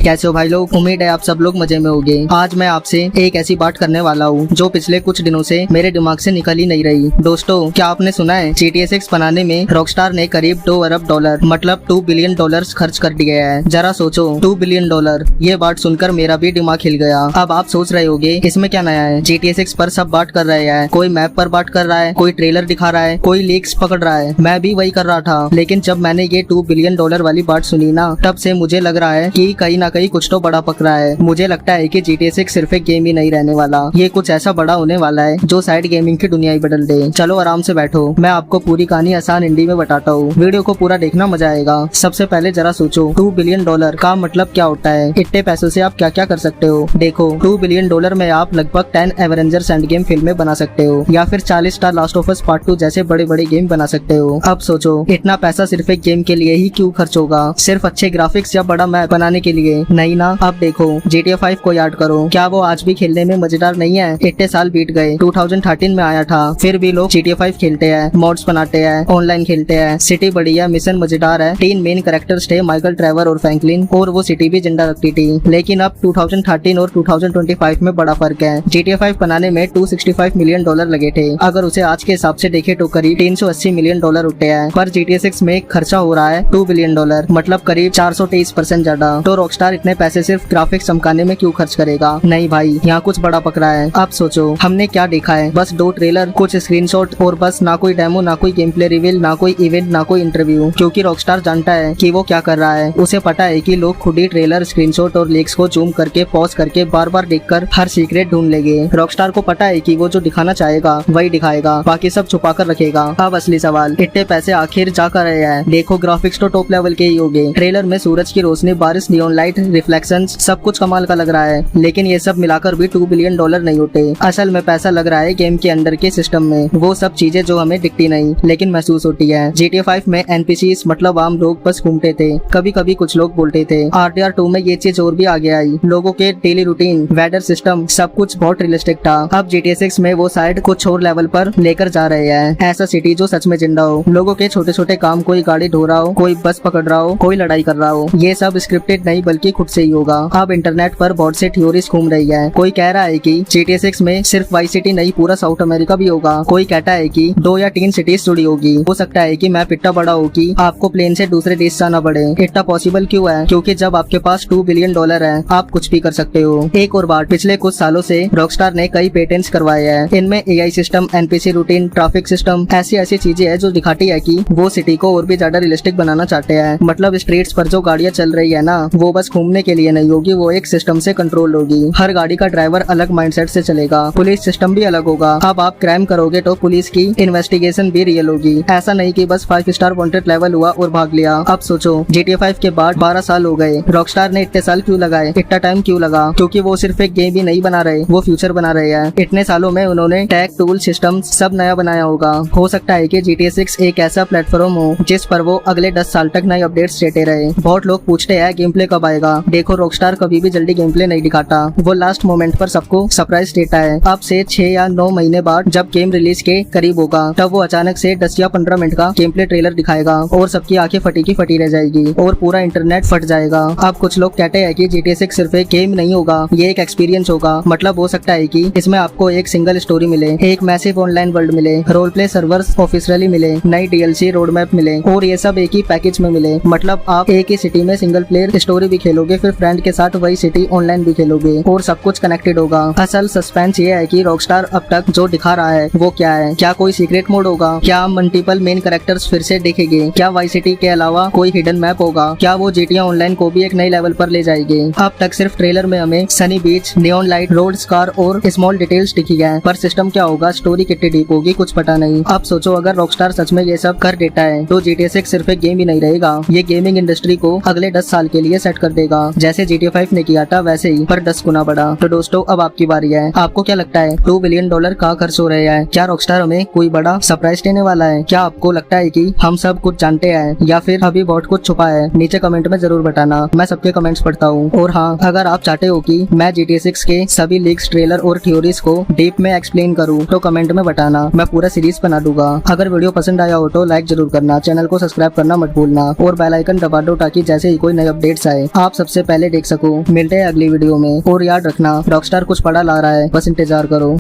कैसे हो भाई लोग। उम्मीद है आप सब लोग मजे में होंगे। आज मैं आपसे एक ऐसी बात करने वाला हूँ जो पिछले कुछ दिनों से मेरे दिमाग से निकल ही नहीं रही। दोस्तों, क्या आपने सुना है GTA 6 बनाने में रॉकस्टार ने करीब 2 अरब डॉलर मतलब $2 बिलियन खर्च कर दिए है। जरा सोचो, $2 बिलियन। ये बात सुनकर मेरा भी दिमाग हिल गया। अब आप सोच रहे होंगे इसमें क्या नया है। GTA 6 पर सब बात कर रहे हैं, कोई मैप पर बात कर रहा है, कोई ट्रेलर दिखा रहा है, कोई लीक्स पकड़ रहा है। मैं भी वही कर रहा था, लेकिन जब मैंने ये $2 बिलियन वाली बात सुनी ना, तब से मुझे लग रहा है कि कहीं ना कहीं कुछ तो बड़ा पक रहा है। मुझे लगता है कि GTA 6 सिर्फ एक गेम ही नहीं रहने वाला, ये कुछ ऐसा बड़ा होने वाला है जो साइड गेमिंग की दुनिया ही बदल दे। चलो आराम से बैठो, मैं आपको पूरी कहानी आसान हिंदी में बताता हूँ। वीडियो को पूरा देखना, मजा आएगा। सबसे पहले जरा सोचो, $2 बिलियन का मतलब क्या होता है। इतने पैसों से आप क्या क्या कर सकते हो। देखो, $2 बिलियन में आप लगभग 10 एवेंजर्स एंड गेम फिल्में बना सकते हो, या फिर 40 star last of us part 2 जैसे बड़े बड़े गेम बना सकते हो। अब सोचो, इतना पैसा सिर्फ एक गेम के लिए ही क्यों खर्च होगा, सिर्फ अच्छे ग्राफिक्स या बड़ा मैप बनाने के लिए नहीं ना। अब देखो, GTA 5 को याद करो, क्या वो आज भी खेलने में मजेदार नहीं है। इतने साल बीत गए, 2013 में आया था, फिर भी लोग GTA 5 खेलते हैं, मॉड्स बनाते हैं, ऑनलाइन खेलते हैं। सिटी बड़ी है, मिशन मजेदार है, 3 मेन कैरेक्टर्स थे, माइकल, ट्रेवर और फ्रैंकलिन, और वो सिटी भी जिंदा रखती थी। लेकिन अब 2013 और 2025 में बड़ा फर्क है। GTA 5 बनाने में $265 मिलियन लगे थे। अगर उसे आज के हिसाब से देखे तो करीब $380 मिलियन उठते हैं। पर GTA 6 में खर्चा हो रहा है $2 बिलियन, मतलब करीब 423% ज्यादा। तो रॉकस्टार इतने पैसे सिर्फ ग्राफिक्स चमकाने में क्यों खर्च करेगा। नहीं भाई, यहाँ कुछ बड़ा पकड़ा है। अब सोचो, हमने क्या देखा है, बस 2 ट्रेलर, कुछ स्क्रीनशॉट और बस। ना कोई डेमो, ना कोई गेम प्ले रिवील, ना कोई इवेंट, ना कोई इंटरव्यू। क्योंकि रॉकस्टार जानता है कि वो क्या कर रहा है। उसे पता है कि लोग खुद ही ट्रेलर, स्क्रीनशॉट और लीक्स को जूम करके, पॉज करके, बार बार देखकर हर सीक्रेट ढूंढ लेंगे। रॉकस्टार को पता है कि वो जो दिखाना चाहेगा वही दिखाएगा, बाकी सब छुपा कर रखेगा। अब असली सवाल, इतने पैसे आखिर जा कर रहे हैं। देखो, ग्राफिक्स तो टॉप लेवल के ही होंगे। ट्रेलर में सूरज की रोशनी, बारिश, नियॉन लाइट, रिफ्लेक्शंस, सब कुछ कमाल का लग रहा है। लेकिन ये सब मिलाकर भी $2 बिलियन नहीं होते। असल में पैसा लग रहा है गेम के अंदर के सिस्टम में, वो सब चीजें जो हमें दिखती नहीं लेकिन महसूस होती है। GTA 5 में NPCs मतलब आम लोग बस घूमते थे। कभी कभी कुछ लोग बोलते थे। RDR 2 में ये चीज और भी आगे आई। लोगों के डेली रूटीन, वेदर सिस्टम, सब कुछ बहुत रियलिस्टिक था। अब GTA 6 में वो साइड कुछ और लेवल पर लेकर जा रहे हैं। ऐसा सिटी जो सच में जिंदा हो, लोगों के छोटे छोटे काम, कोई गाड़ी धो रहा हो, कोई बस पकड़ रहा हो, कोई लड़ाई कर रहा हो। ये सब स्क्रिप्टेड नहीं बल्कि खुद से ही होगा। अब इंटरनेट पर बहुत से थ्योरीज घूम रही है। कोई कह रहा है कि GTA 6 में सिर्फ वाइस सिटी नहीं, पूरा साउथ अमेरिका भी होगा। कोई कहता है कि 2 या 3 सिटीज जुड़ी होगी। हो सकता है कि मैप इतना बड़ा हो कि आपको प्लेन से दूसरे देश जाना पड़े। इतना पॉसिबल क्यों है? क्योंकि जब आपके पास $2 बिलियन है, आप कुछ भी कर सकते हो। एक और बात, पिछले कुछ सालों से रॉकस्टार ने कई पेटेंट्स करवाए हैं। इनमें AI system, NPC routine, traffic system, ऐसी चीजें हैं जो दिखाती है कि वो सिटी को और भी ज्यादा रियलिस्टिक बनाना चाहते हैं। मतलब स्ट्रीट्स पर जो गाड़ियां चल रही है ना, वो बस घूमने के लिए नहीं होगी, वो एक सिस्टम से कंट्रोल होगी। हर गाड़ी का ड्राइवर अलग माइंडसेट से चलेगा। पुलिस सिस्टम भी अलग होगा। अब आप क्राइम करोगे तो पुलिस की इन्वेस्टिगेशन भी रियल होगी। ऐसा नहीं कि बस 5 स्टार वांटेड लेवल हुआ और भाग लिया। अब सोचो, GTA 5 के बाद 12 साल हो गए। रॉकस्टार ने इतने साल क्यों लगाए, इतना टाइम क्यों लगा? क्योंकि वो सिर्फ एक गेम ही नहीं बना रहे, वो फ्यूचर बना रहे हैं। इतने सालों में उन्होंने टेक, टूल, सिस्टम सब नया बनाया होगा। हो सकता है कि GTA 6 एक ऐसा प्लेटफॉर्म हो जिस पर वो अगले 10 साल तक नए अपडेट्स देते रहे। बहुत लोग पूछते हैं गेम प्ले कब आएगा। देखो, रॉकस्टार कभी भी जल्दी गेम प्ले नहीं दिखाता, वो लास्ट मोमेंट पर सबको सरप्राइज देता है। अब से 6 या 9 महीने बाद जब गेम रिलीज के करीब होगा, तब वो अचानक से 10 या 15 मिनट का गेम प्ले ट्रेलर दिखाएगा और सबकी आंखें फटी की फटी रह जाएगी और पूरा इंटरनेट फट जाएगा। अब कुछ लोग कहते हैं कि GTA 6 सिर्फ एक गेम नहीं होगा, ये एक एक्सपीरियंस होगा। मतलब हो सकता है कि इसमें आपको एक सिंगल स्टोरी मिले, एक मैसिव ऑनलाइन वर्ल्ड मिले, रोल प्ले सर्वर्स ऑफिशियली मिले, नई DLC, रोड मैप मिले, और ये सब एक ही पैकेज में मिले। मतलब आप एक ही सिटी में सिंगल प्लेयर स्टोरी भी खेलोगे, फिर फ्रेंड के साथ वही सिटी ऑनलाइन भी खेलोगे, और सब कुछ कनेक्टेड होगा। असल सस्पेंस ये है कि रॉकस्टार अब तक जो दिखा रहा है वो क्या है। क्या कोई सीक्रेट मोड होगा? क्या मल्टीपल मेन कैरेक्टर्स फिर से दिखेंगे? क्या वाइस सिटी के अलावा कोई हिडन मैप होगा? क्या वो GTA ऑनलाइन को भी एक नई लेवल पर ले जाएगी? अब तक सिर्फ ट्रेलर में हमें सनी बीच, नियॉन लाइट, रोड, कार और स्मॉल डिटेल्स दिखी है, पर सिस्टम क्या होगा, स्टोरी कितनी डीप होगी, कुछ पता नहीं। अब सोचो, अगर रॉकस्टार सच में ये सब कर देता है तो GTA 6 सिर्फ एक गेम ही नहीं रहेगा, ये गेमिंग इंडस्ट्री को अगले 10 साल के लिए सेट कर देगा। जैसे GTA 5 ने किया था वैसे ही, पर 10 गुना बड़ा। तो दोस्तों, अब आपकी बारी है। आपको क्या लगता है, $2 बिलियन कहाँ खर्च हो रहे हैं? क्या रॉकस्टार हमें कोई बड़ा सरप्राइज देने वाला है? क्या आपको लगता है कि हम सब कुछ जानते हैं या फिर अभी बहुत कुछ छुपा है? नीचे कमेंट में जरूर बताना, मैं सबके कमेंट्स पढ़ता हूँ। और हाँ, अगर आप चाहते हो कि मैं GTA 6 के सभी लीक्स, ट्रेलर और थ्योरीज को डीप में एक्सप्लेन करूँ तो कमेंट में बताना, मैं पूरा सीरीज बना दूंगा। अगर वीडियो पसंद आया हो तो लाइक जरूर करना, चैनल को सब्सक्राइब करना मत भूलना और बेल आइकन दबा दो ताकि जैसे ही कोई नए अपडेट्स आए आप सबसे पहले देख सको। मिलते हैं अगली वीडियो में और याद रखना रॉकस्टार कुछ बड़ा ला रहा है, बस इंतजार करो।